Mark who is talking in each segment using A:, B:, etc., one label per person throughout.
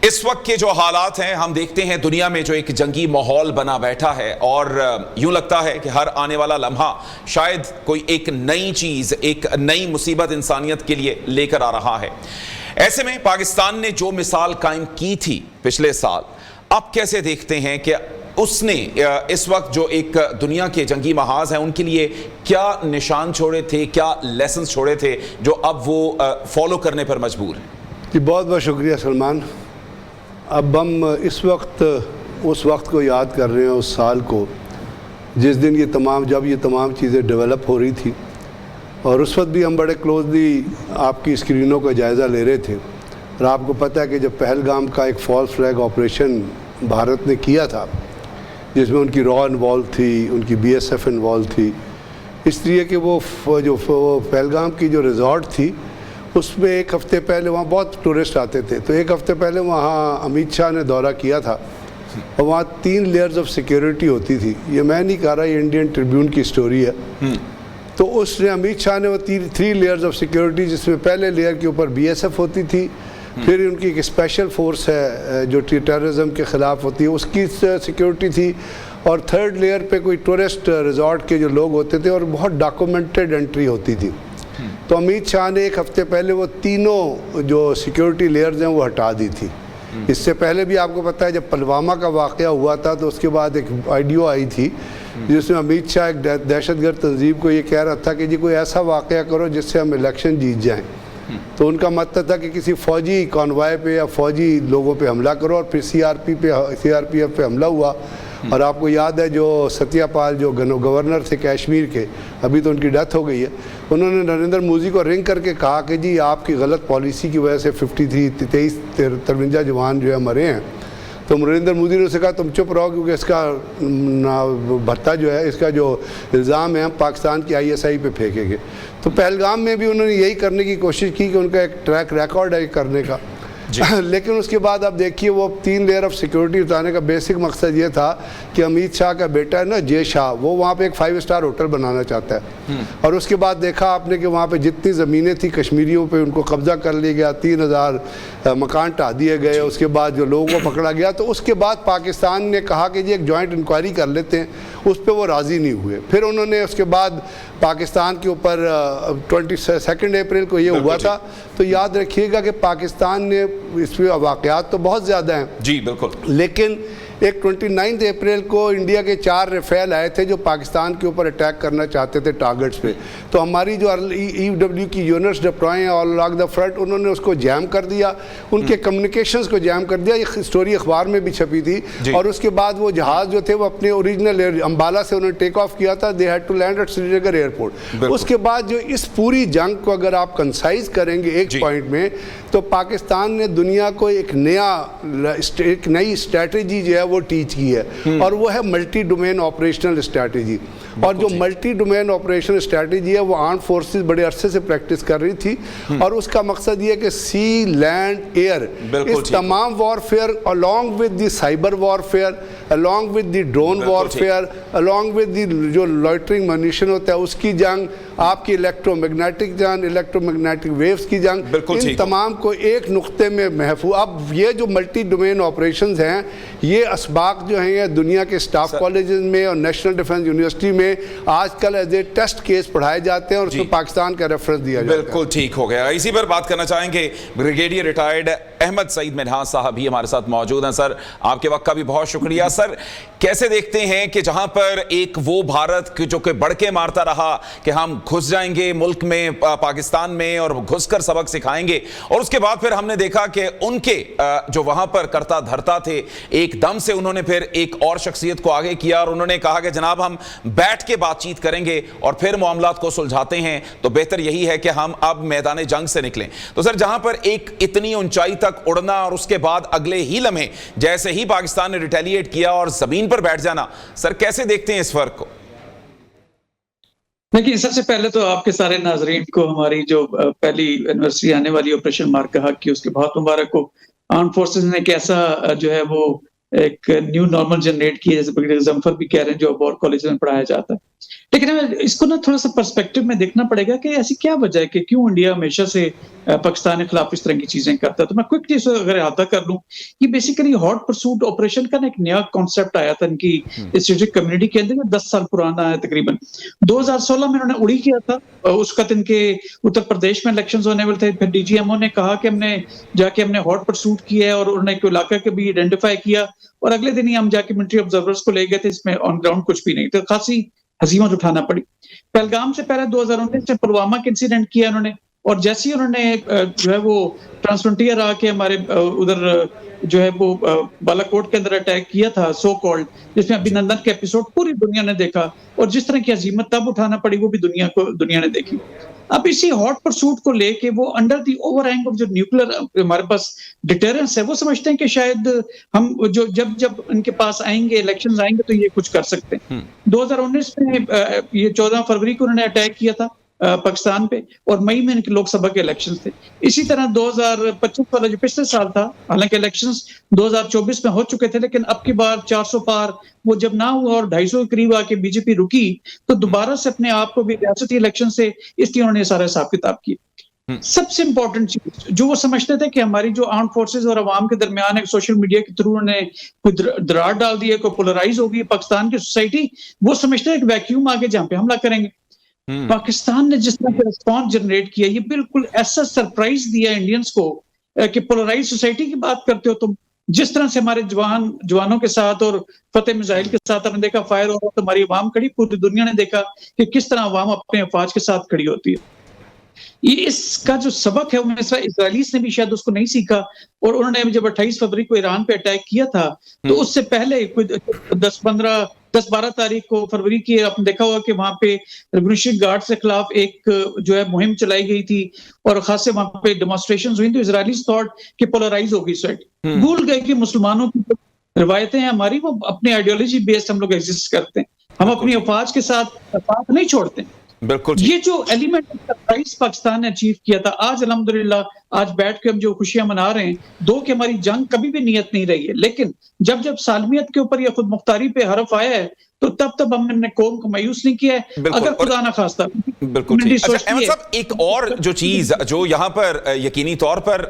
A: اس وقت کے جو حالات ہیں ہم دیکھتے ہیں دنیا میں جو ایک جنگی ماحول بنا بیٹھا ہے اور یوں لگتا ہے کہ ہر آنے والا لمحہ شاید کوئی ایک نئی چیز، ایک نئی مصیبت انسانیت کے لیے لے کر آ رہا ہے۔ ایسے میں پاکستان نے جو مثال قائم کی تھی پچھلے سال، اب کیسے دیکھتے ہیں کہ اس نے اس وقت جو ایک دنیا کے جنگی محاذ ہیں ان کے لیے کیا نشان چھوڑے تھے، کیا لیسنز چھوڑے تھے جو اب وہ فالو کرنے پر مجبور ہیں؟
B: جی بہت بہت شکریہ سلمان۔ اب ہم اس وقت کو یاد کر رہے ہیں، اس سال کو جس دن جب یہ تمام چیزیں ڈیولپ ہو رہی تھی، اور اس وقت بھی ہم بڑے کلوزلی آپ کی اسکرینوں کا جائزہ لے رہے تھے۔ اور آپ کو پتہ ہے کہ جب پہلگام کا ایک فالس فلیگ آپریشن بھارت نے کیا تھا، جس میں ان کی را انوالو تھی، ان کی بی ایس ایف انوالو تھی، اس لیے کہ وہ جو پہلگام کی جو ریزورٹ تھی اس میں ایک ہفتے پہلے وہاں بہت ٹورسٹ آتے تھے، تو ایک ہفتے پہلے وہاں امیت شاہ نے دورہ کیا تھا، اور وہاں 3 لیئرز آف سیکیورٹی ہوتی تھی۔ یہ میں نہیں کہہ رہا، یہ انڈین ٹریبیون کی سٹوری ہے۔ تو اس نے امیت شاہ نے وہ 3 لیئرز آف سیکیورٹی، جس میں پہلے لیئر کے اوپر بی ایس ایف ہوتی تھی، پھر ان کی ایک اسپیشل فورس ہے جو ٹیررزم کے خلاف ہوتی ہے، اس کی سیکیورٹی تھی، اور 3rd لیئر پہ کوئی ٹورسٹ ریزورٹ کے جو لوگ ہوتے تھے، اور بہت ڈاکومنٹڈ انٹری ہوتی تھی۔ تو امیت شاہ نے ایک ہفتے پہلے وہ تینوں جو سیکیورٹی لیئرز ہیں وہ ہٹا دی تھی۔ اس سے پہلے بھی آپ کو پتہ ہے جب پلوامہ کا واقعہ ہوا تھا تو اس کے بعد ایک ویڈیو آئی تھی جس میں امیت شاہ ایک دہشت گرد تنظیم کو یہ کہہ رہا تھا کہ جی کوئی ایسا واقعہ کرو جس سے ہم الیکشن جیت جائیں۔ تو ان کا مطلب تھا کہ کسی فوجی کانوائے پہ یا فوجی لوگوں پہ حملہ کرو، اور پھر سی آر پی ایف پہ حملہ ہوا۔ اور آپ کو یاد ہے جو ستیہ پال جو گورنر تھے کشمیر کے، ابھی تو ان کی ڈیتھ ہو گئی ہے، انہوں نے نریندر مودی کو رنگ کر کے کہا کہ جی آپ کی غلط پالیسی کی وجہ سے 53 جوان جو ہے مرے ہیں۔ تو نریندر مودی نے اسے کہا تم چپ رہو، کیونکہ اس کا بھتہ جو ہے، اس کا جو الزام ہے ہم پاکستان کی ISI پہ پھینکیں گے۔ تو پہلگام میں بھی انہوں نے یہی کرنے کی کوشش کی کہ ان کا ایک ٹریک ریکارڈ ہے کرنے کا۔ لیکن اس کے بعد آپ دیکھیے وہ 3 لیئر آف سیکیورٹی اتارنے کا بیسک مقصد یہ تھا کہ امیت شاہ کا بیٹا ہے نا جے شاہ، وہ وہاں پہ ایک 5 اسٹار ہوٹل بنانا چاہتا ہے، اور اس کے بعد دیکھا آپ نے کہ وہاں پہ جتنی زمینیں تھیں کشمیریوں پہ ان کو قبضہ کر لیا گیا، 3000 مکان ٹھا دیے گئے، اس کے بعد جو لوگوں کو پکڑا گیا۔ تو اس کے بعد پاکستان نے کہا کہ جی ایک جوائنٹ انکوائری کر لیتے ہیں، اس پہ وہ راضی نہیں ہوئے۔ پھر انہوں نے اس کے بعد پاکستان کے اوپر 22 اپریل کو یہ ہوا تھا، تو یاد رکھیے گا کہ پاکستان نے اس میں واقعات تو بہت زیادہ ہیں
A: جی بالکل،
B: لیکن ایک 29 اپریل کو انڈیا کے 4 رفیل آئے تھے جو پاکستان کے اوپر اٹیک کرنا چاہتے تھے ٹارگٹس پہ۔ تو ہماری جو EW کی یونٹس ڈپلوائے ہیں آل الاگ دا فرنٹ، انہوں نے اس کو جیم کر دیا، ان کے کمیونیکیشنز کو جیم کر دیا۔ یہ سٹوری اخبار میں بھی چھپی تھی۔ اور اس کے بعد وہ جہاز جو تھے وہ اپنے اوریجنل امبالہ سے انہوں نے ٹیک آف کیا تھا، they had to land at Srinagar airport. اس کے بعد جو اس پوری جنگ کو اگر آپ کنسائز کریں گے ایک پوائنٹ میں، تو پاکستان نے دنیا کو ایک نئی اسٹریٹجی جو ہے وہ ٹیچ کی ہے، اور وہ ہے ملٹی ڈومین آپریشنل اسٹریٹجی۔ اور جو ملٹی ڈومین آپریشنل اسٹریٹجی ہے وہ آرم فورسز بڑے عرصے سے پریکٹس کر رہی تھی، اور اس کا مقصد یہ کہ سی، لینڈ، ایئر، اس تمام warfare along with the cyber warfare, along with the drone warfare, along with the جو لوئٹرنگ منیشن ہوتا ہے اس کی جنگ، آپ کی الیکٹرو میگنیٹک جنگ، الیکٹرو میگنیٹک ویوز کی جنگ، ان تمام کو ایک نقطے میں محفوظ۔ اب یہ جو ملٹی ڈومین آپریشنز ہیں، یہ اسباق جو ہیں دنیا کے سٹاف کالجز میں اور نیشنل ڈیفنس یونیورسٹی میں آج کل ایز اے ٹیسٹ کیس پڑھائے جاتے ہیں، اور اس میں پاکستان کا ریفرنس دیا جاتا ہے۔
A: بالکل ٹھیک ہو گیا۔ اسی پر بات کرنا چاہیں گے، بریگیڈیئر ریٹائرڈ احمد سعید منہاس صاحب بھی ہمارے ساتھ موجود ہیں۔ سر آپ کے وقت کا بھی بہت شکریہ۔ سر کیسے دیکھتے ہیں کہ جہاں پر ایک وہ بھارت جو کہ بڑھ کے مارتا رہا کہ ہم گھس جائیں گے ملک میں، پاکستان میں، اور گھس کر سبق سکھائیں گے، اور اس کے بعد پھر ہم نے دیکھا کہ ان کے جو وہاں پر کرتا دھرتا تھے، ایک دم سے انہوں نے پھر ایک اور شخصیت کو آگے کیا، اور انہوں نے کہا کہ جناب ہم بیٹھ کے بات چیت کریں گے اور پھر معاملات کو سلجھاتے ہیں، تو بہتر یہی ہے کہ ہم اب میدان جنگ سے نکلیں۔ تو سر جہاں پر ایک اتنی اونچائی تک اڑنا اور اس کے بعد اگلے ہی لمحے جیسے ہی پاکستان نے ریٹیلیٹ کیا اور زمین پر بیٹھ جانا، سر کیسے دیکھتے ہیں اس فرق کو؟
C: دیکھیے سب سے پہلے تو آپ کے سارے ناظرین کو ہماری جو پہلی اینیورسری آنے والی آپریشن مارک کا حق کی، اس کے بہت مبارک ہو۔ آرم فورسز نے کیسا جو ہے وہ ایک نیو نارمل جنریٹ کی، جیسے ظفر بھی کہہ رہے ہیں جو ابور کالج میں پڑھایا جاتا ہے۔ لیکن اس کو نا تھوڑا سا پرسپیکٹو میں دیکھنا پڑے گا کہ ایسی کیا وجہ ہے کہ کیوں انڈیا ہمیشہ سے پاکستان کے خلاف اس طرح کی چیزیں کرتا ہے. تو میں کوئکلی اس اگر احاطہ کر لوں، یہ بیسیکلی ہاٹ پرسوٹ آپریشن کا نا ایک نیا کانسیپٹ آیا تھا ان کی اسٹریٹجک کمیونٹی کے اندر، 10 سال پرانا ہے تقریباً. 2016 میں انہوں نے اڑی کیا تھا، اس وقت ان کے اتر پردیش میں الیکشنز ہونے والے تھے. پھر ڈی جی ایم او نے کہا کہ ہم نے جا کے ہاٹ پرسوٹ کیا ہے، اور انہوں نے ایک علاقہ کے بھی آئیڈینٹیفائی کیا، اور اگلے دن ہی ہم جا کے ملٹری آبزرورز کو لے گئے تھے. اس میں آن گراؤنڈ کچھ بھی نہیں، تو خاصی ہزیمت اٹھانا پڑی. پہلگام سے پہلے 2019 میں پلوامہ کے انسیڈنٹ کیا انہوں نے، اور جیسے ہی انہوں نے جو ہے وہ ٹرانسفرنٹیئر آ کے ہمارے ادھر جو ہے وہ بالاکوٹ کے اندر اٹیک کیا تھا سو کالڈ، جس میں ابھینندن کے ایپیسوڈ پوری دنیا نے دیکھا، اور جس طرح کی عظیمت تب اٹھانا پڑی وہ بھی دنیا نے دیکھی. اب اسی ہاٹ پرسوٹ کو لے کے وہ under the over hang of جو نیوکلیر ہمارے پاس ڈیٹرنس ہے، وہ سمجھتے ہیں کہ شاید ہم جو جب ان کے پاس آئیں گے، الیکشنز آئیں گے تو یہ کچھ کر سکتے ہیں. 2019 میں یہ 14 فروری کو انہوں نے اٹیک کیا تھا پاکستان پہ، اور مئی میں ان کے لوک سبھا کے الیکشنز تھے. اسی طرح 2025 والا جو پچھلے سال تھا، حالانکہ الیکشنز 2024 میں ہو چکے تھے، لیکن اب کی بار 400 پار وہ جب نہ ہوا اور 250 کے قریب آ کے بی جے پی رکی، تو دوبارہ سے اپنے آپ کو بھی ریاستی الیکشن سے اس لیے انہوں نے سارا حساب کتاب کیا. سب سے امپورٹنٹ چیز جو وہ سمجھتے تھے کہ ہماری جو آرم فورسز اور عوام کے درمیان ایک سوشل میڈیا کے تھرو انہوں نے کوئی دراڑ ڈال دی ہے، کوئی پولرائز ہوگی پاکستان کی سوسائٹی، وہ سمجھتے ہیں ایک ویکیوم آگے جہاں پہ حملہ کریں گے. پاکستان نے جس طرح کا ریسپانس جنریٹ کیا، یہ بالکل ایسا سرپرائز دیا انڈینز کو کہ پولرائز سوسائٹی کی بات کرتے ہو تم. جس طرح سے ہمارے جوانوں کے ساتھ اور فتح میزائل کے ساتھ ہم نے دیکھا فائر ہو رہا، تو ہماری عوام کھڑی، پوری دنیا نے دیکھا کہ کس طرح عوام اپنے افواج کے ساتھ کھڑی ہوتی ہے. یہ اس کا جو سبق ہے وہ اسرائیلیز نے بھی شاید اس کو نہیں سیکھا، اور انہوں نے جب 28 فروری کو ایران پہ اٹیک کیا تھا تو اس سے پہلے 10-12 تاریخ کو فروری کی آپ نے دیکھا ہوگا کہ وہاں پہ ریولیوشنری گارڈ کے خلاف ایک جو ہے مہم چلائی گئی تھی، اور خاصے وہاں پہ ڈیمانسٹریشنز ہوئی. تو اسرائیلیز تھاٹ کہ پولرائز ہوگی سوسائٹی، بھول گئے کہ مسلمانوں کی روایتیں ہیں ہماری، وہ اپنی آئیڈیالوجی بیسڈ ہم لوگ ایگزسٹ کرتے ہیں، ہم اپنی افواج کے ساتھ نہیں چھوڑتے.
A: بالکل
C: یہ جو ایلیمنٹ سرپرائز پاکستان نے اچیو کیا تھا، آج الحمدللہ آج بیٹھ کے ہم جو خوشیاں منا رہے ہیں، دو کہ ہماری جنگ کبھی بھی نیت نہیں رہی ہے، لیکن جب سالمیت کے اوپر یا خود مختاری پہ حرف آیا ہے تو تب ہم نے قوم کو مایوس نہیں کیا ہے. اگر خدا نہ خواستہ
A: بالکل. اچھا احمد صاحب، ایک اور جو چیز جو یہاں پر یقینی طور پر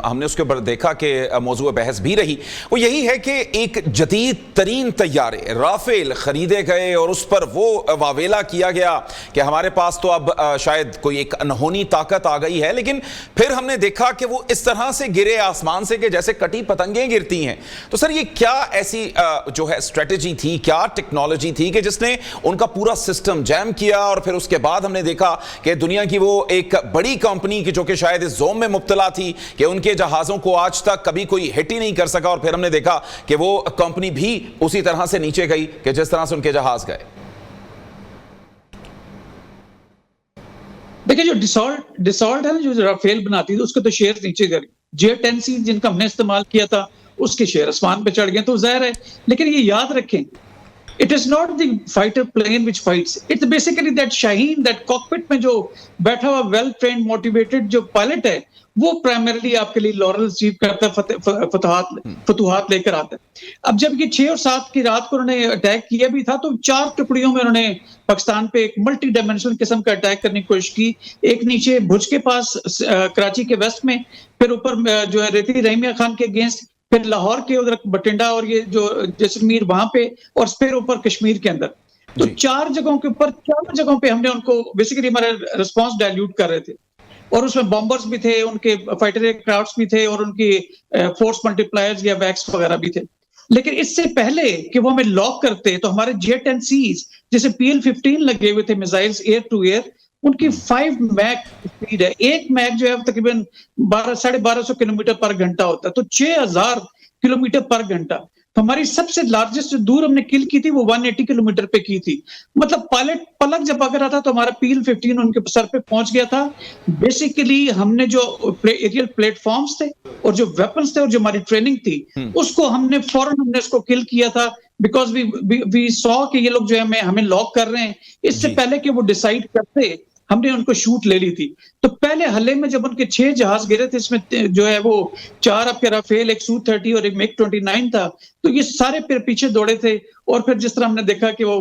A: ہم نے اس کے اوپر دیکھا کہ موضوع بحث بھی رہی، وہ یہی ہے کہ ایک جدید ترین طیارے رافیل خریدے گئے، اور اس پر وہ واویلا کیا گیا کہ ہمارے پاس تو اب شاید کوئی ایک انہونی طاقت آ گئی ہے، لیکن پھر ہم نے دیکھا کہ وہ اس طرح سے گرے آسمان سے کہ جیسے کٹی پتنگیں گرتی ہیں. تو سر یہ کیا ایسی جو ہے اسٹریٹجی تھی، کیا ٹیکنالوجی تھی کہ جس نے ان کا پورا سسٹم جیم کیا، اور پھر اس کے بعد ہم نے دیکھا کہ دنیا کی وہ ایک بڑی کمپنی کی جو کہ شاید اس زوم میں مبتلا تھی کہ ان کے جہازوں کو آج تک کبھی کوئی ہٹ ہی نہیں کر سکا، اور پھر ہم نے دیکھا کہ وہ کمپنی بھی اسی طرح سے نیچے گئی کہ جس طرح سے ان کے جہاز گئے.
C: دیکھیں جو ڈیسالٹ ہے نا، جو رافیل بناتی تھی، اس کے تو شیئر نیچے گئے. J-10C جن کا ہم نے استعمال کیا تھا اس کے شیئر آسمان پہ چڑھ گئے، تو ظاہر ہے. لیکن یہ یاد رکھیں، it is not the fighter plane which fights, it's basically that Shaheen, that cockpit میں جو بیٹھا ہوا well trained motivated جو پائلٹ ہے، وہ پرائمرلی آپ کے لیے لورل اچیو کرتا ہے، فتوحات لے کر آتا ہے. اب جب یہ 6 اور 7 کی رات کو انہوں نے اٹیک کیا بھی تھا، تو 4 ٹکڑیوں میں انہوں نے پاکستان پہ ایک ملٹی ڈائمینشنل قسم کا اٹیک کرنے کی کوشش کی. ایک نیچے بھج کے پاس کراچی کے ویسٹ میں، پھر اوپر جو ہے ریتی رحیمیہ خان کے اگینسٹ، پھر لاہور کے ادھر بٹنڈا اور یہ جو جیسلمیر وہاں پہ، اور پھر اوپر کشمیر کے اندر. تو 4 جگہوں کے اوپر 4 جگہوں پہ ہم نے ان کو بیسیکلی ہمارے رسپانس ڈائلیوٹ کر رہے تھے، اور اس میں بمبرز بھی تھے، ان کے فائٹر ایئر کرافٹس بھی تھے، اور ان کی فورس ملٹیپلائرز یا ویکس وغیرہ بھی تھے. لیکن اس سے پہلے کہ وہ ہمیں لاک کرتے تو ہمارے J-10Cs جیسے PL-15 لگے ہوئے تھے میزائلز ایئر ٹو ایئر، ان کی 5 میک سپیڈ ہے. ایک میک جو ہے تقریباً 1250 کلومیٹر پر گھنٹہ ہوتا ہے، تو 6000 کلومیٹر پر گھنٹہ. ہماری سب سے لارجسٹ جو دور ہم نے کل کی تھی وہ 180 کلومیٹر پہ کی تھی. مطلب پائلٹ پلک جب اگر آتا تو ہمارا PL-15 ان کے سر پہ پہنچ گیا تھا. بیسیکلی ہم نے جو ایریل پلیٹ فارمز تھے اور جو ویپنز تھے اور جو ہماری ٹریننگ تھی، اس کو ہم نے فوراً ہم نے اس کو کل کیا تھا، بیکاز وی سو کہ یہ لوگ جو ہے ہمیں لاک کر رہے ہیں. اس سے پہلے کہ وہ ڈیسائیڈ کرتے ہم نے ان کو شوٹ لے لی تھی. تو پہلے حلے میں جب ان کے 6 جہاز گرے تھے، اس میں جو ہے وہ 4 آپ کے رافیل، ایک Su-30 اور ایک MiG-29 تھا، تو یہ سارے پھر پیچھے دوڑے تھے. اور پھر جس طرح ہم نے دیکھا کہ وہ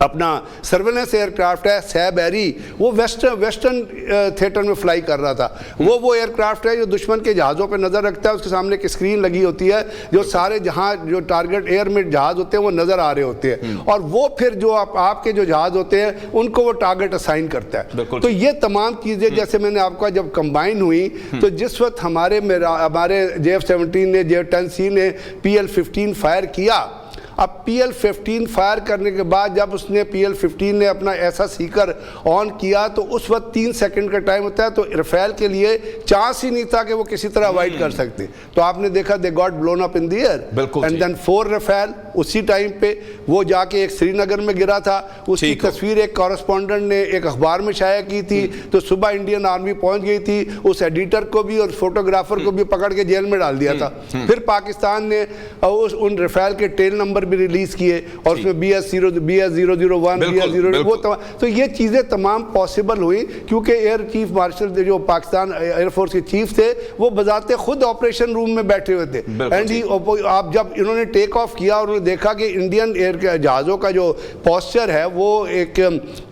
B: اپنا سرویلنس ایئر کرافٹ ہے سیب ایری, وہ ویسٹرن تھیٹر میں فلائی کر رہا تھا. وہ ایئر کرافٹ ہے جو دشمن کے جہازوں پہ نظر رکھتا ہے, اس کے سامنے ایک اسکرین لگی ہوتی ہے جو سارے جہاں جو ٹارگٹ ایئر میں جہاز ہوتے ہیں وہ نظر آ رہے ہوتے ہیں, اور وہ پھر جو آپ کے جو جہاز ہوتے ہیں ان کو وہ ٹارگٹ اسائن کرتا ہے. تو یہ تمام چیزیں جیسے میں نے آپ کا جب کمبائن ہوئی تو جس وقت ہمارے JF-17 نے JF-10C نے PL-15 فائر کیا, اب PL-15 فائر کرنے کے بعد جب اس نے PL-15 نے اپنا ایسا سیکر آن کیا تو اس وقت 3 سیکنڈ کا ٹائم ہوتا ہے, تو رفیل کے لیے چانس ہی نہیں تھا کہ وہ کسی طرح اوائڈ کر سکتے. تو آپ نے دیکھا they got blown up in the air and then 4 رفیل اسی ٹائم پہ وہ جا کے ایک سری نگر میں گرا تھا. اس کی تصویر ایک کورسپونڈنٹ نے ایک اخبار میں شائع کی تھی, تو صبح انڈین آرمی پہنچ گئی تھی, اس ایڈیٹر کو بھی اور فوٹوگرافر کو بھی پکڑ کے جیل میں ڈال دیا تھا. پھر پاکستان نے ان رفیل کے ٹیل نمبر بھی ریلیز کیے اور اس میں BS-001 BS-0, تو یہ چیزیں تمام پاسبل ہوئیں کیونکہ ایئر چیف مارشل جو پاکستان ایئر فورس کے چیف تھے وہ بذات خود آپریشن روم میں بیٹھے ہوئے تھے. اینڈ آپ جب انہوں نے ٹیک آف کیا اور انہوں نے دیکھا کہ انڈین ایئر جہازوں کا جو پوسچر ہے وہ ایک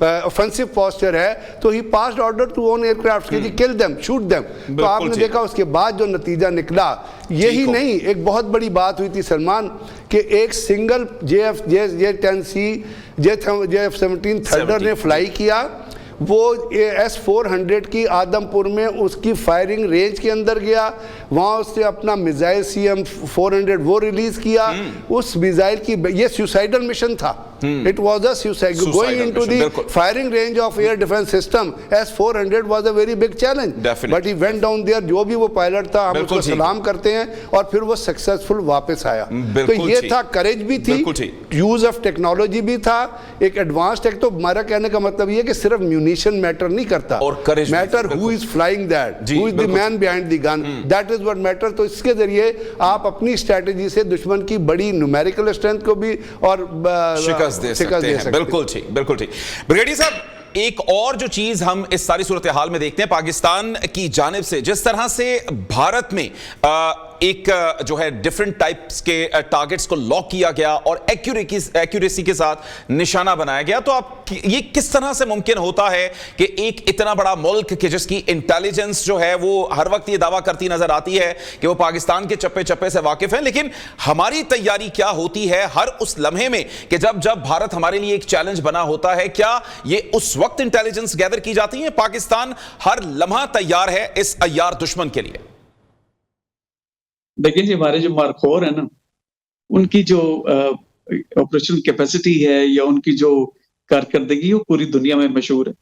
B: اوفنسو پوسچر ہے, تو he passed order to own ایئر کرافٹ کہ کل دیم, شوٹ دیم. تو آپ نے دیکھا اس کے بعد جو نتیجہ نکلا, یہی نہیں ایک بہت بڑی بات ہوئی تھی سلمان کہ ایک سنگل JF-10C JF-17 تھنڈر نے فلائی کیا, وہ S-400 کی آدم پور میں اس کی فائرنگ رینج کے اندر گیا, وہاں اس نے اپنا میزائل CM-400 وہ ریلیز کیا. اس میزائل کی یہ سیوسائڈل مشن تھا, it was a suicide going into the firing range of air defense system. S-400 was a very big challenge, but he went down there. جو بھی وہ پائلٹ تھا ہم اس کو سلام کرتے ہیں, اور پھر وہ سکسیسفل واپس آیا. تو یہ تھا کریج بھی تھی, یوز آف ٹیکنالوجی بھی تھا, ایک ایڈوانس ٹیک. تو ہمارا کہنے کا مطلب یہ کہ صرف میونیشن میٹر نہیں کرتا, metre who is flying that, who is the man behind the gun, that is what matter. تو اس کے ذریعے آپ اپنی اسٹریٹجی سے دشمن کی بڑی نومیریکل اسٹرینتھ کو بھی اور
A: دے سکتے ہیں. بالکل ٹھیک, بالکل ٹھیک. بریگیڈیئر صاحب, ایک اور جو چیز ہم اس ساری صورتحال میں دیکھتے ہیں پاکستان کی جانب سے, جس طرح سے بھارت میں ایک جو ہے ڈیفرنٹ ٹائپس کے ٹارگٹس کو لاک کیا گیا اور ایکوریسی کے ساتھ نشانہ بنایا گیا, تو آپ یہ کس طرح سے ممکن ہوتا ہے کہ ایک اتنا بڑا ملک کہ جس کی انٹیلیجنس جو ہے وہ ہر وقت یہ دعویٰ کرتی نظر آتی ہے کہ وہ پاکستان کے چپے چپے سے واقف ہیں, لیکن ہماری تیاری کیا ہوتی ہے ہر اس لمحے میں کہ جب بھارت ہمارے لیے ایک چیلنج بنا ہوتا ہے, کیا یہ اس وقت انٹیلیجنس گیدر کی جاتی ہے؟ پاکستان ہر لمحہ تیار ہے اس عیار دشمن کے لیے.
C: دیکھیں جی, ہمارے جو مارخور ہیں نا, ان کی جو آپریشن کیپیسٹی ہے یا ان کی جو کارکردگی وہ پوری دنیا میں مشہور ہے.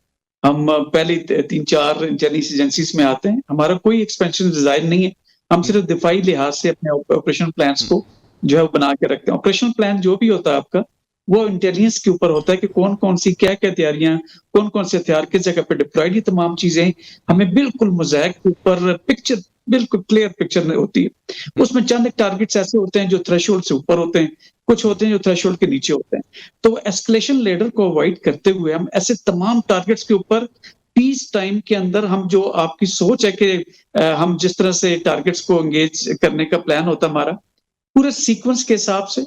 C: ہم پہلی 3-4 انٹیلیجنس ایجنسیز میں آتے ہیں, ہمارا کوئی ایکسپینشن ڈیزائن نہیں ہے, ہم صرف دفاعی لحاظ سے اپنے آپریشن پلانس کو جو ہے بنا کے رکھتے ہیں. آپریشن پلان جو بھی ہوتا ہے آپ کا وہ انٹیلیجنس کے اوپر ہوتا ہے کہ کون کون سی کیا کیا تیاریاں, کون کون سے ہتھیار کس جگہ پہ ڈپلوائڈ, یہ تمام چیزیں ہمیں بالکل موزیک کے اوپر پکچر بالکل کلیئر پکچر ہوتی ہے. اس میں چند ایک ٹارگٹس ایسے ہوتے ہیں جو تھریش ہولڈ سے اوپر ہوتے ہیں, کچھ ہوتے ہیں جو تھریش ہولڈ کے نیچے ہوتے ہیں. تو ایسکلیشن لیڈر کو اوائڈ کرتے ہوئے ہم ایسے تمام ٹارگٹس کے اوپر پیس ٹائم کے اندر ہم جو آپ کی سوچ ہے کہ ہم جس طرح سے ٹارگٹس کو انگیج کرنے کا پلان ہوتا ہمارا, پورے سیکوینس کے حساب سے,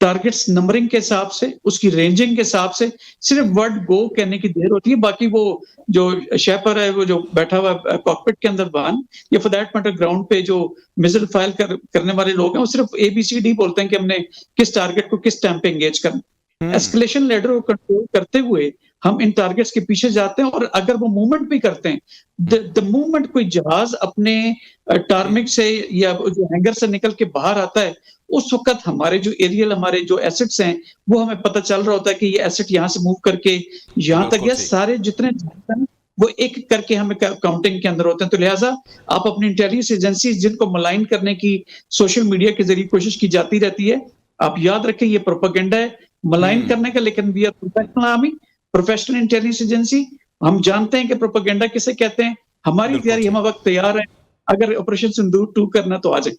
C: ٹارگٹس نمبرنگ کے حساب سے, اس کی رینجنگ کے حساب سے, صرف ورڈ گو کہنے کی دیر ہوتی ہے. باقی وہ جو شیپر ہے وہ جو بیٹھا ہوا کاکپٹ کے اندر بان یا فار دیٹ میٹر گراؤنڈ پہ جو میزل فائر کرنے والے لوگ ہیں, وہ صرف ABCD بولتے ہیں کہ ہم نے کس ٹارگٹ کو کس ٹائم پہ انگیج کرنا. ایسکلیشن لیڈر کو کنٹرول کرتے ہوئے ہم ان ٹارگٹس کے پیچھے جاتے ہیں, اور اگر وہ موومنٹ بھی کرتے ہیں, the موومنٹ کوئی جہاز اپنے ٹارمک سے یا جو ہینگر سے نکل کے باہر آتا ہے, اس وقت ہمارے جو ایریل ہمارے جو ایسٹس ہیں وہ ہمیں پتہ چل رہا ہوتا ہے کہ یہ ایسٹ یہاں سے موو کر کے یہاں تک, یہ سارے جتنے وہ ایک کر کے ہمیں کاؤنٹنگ کے اندر ہوتے ہیں. تو لہٰذا آپ اپنی انٹیلیجنس ایجنسی جن کو ملائن کرنے کی سوشل میڈیا کے ذریعے کوشش کی جاتی رہتی ہے, آپ یاد رکھیں یہ پروپیگنڈا ہے ملائن کرنے کا, لیکن we are professional army, professional intelligence agency. ہم جانتے ہیں کہ پروپیگنڈا کسے کہتے ہیں. ہماری تیاری ہم وقت تیار ہیں, اگر آپریشن سندور 2 کرنا تو آ جائیں.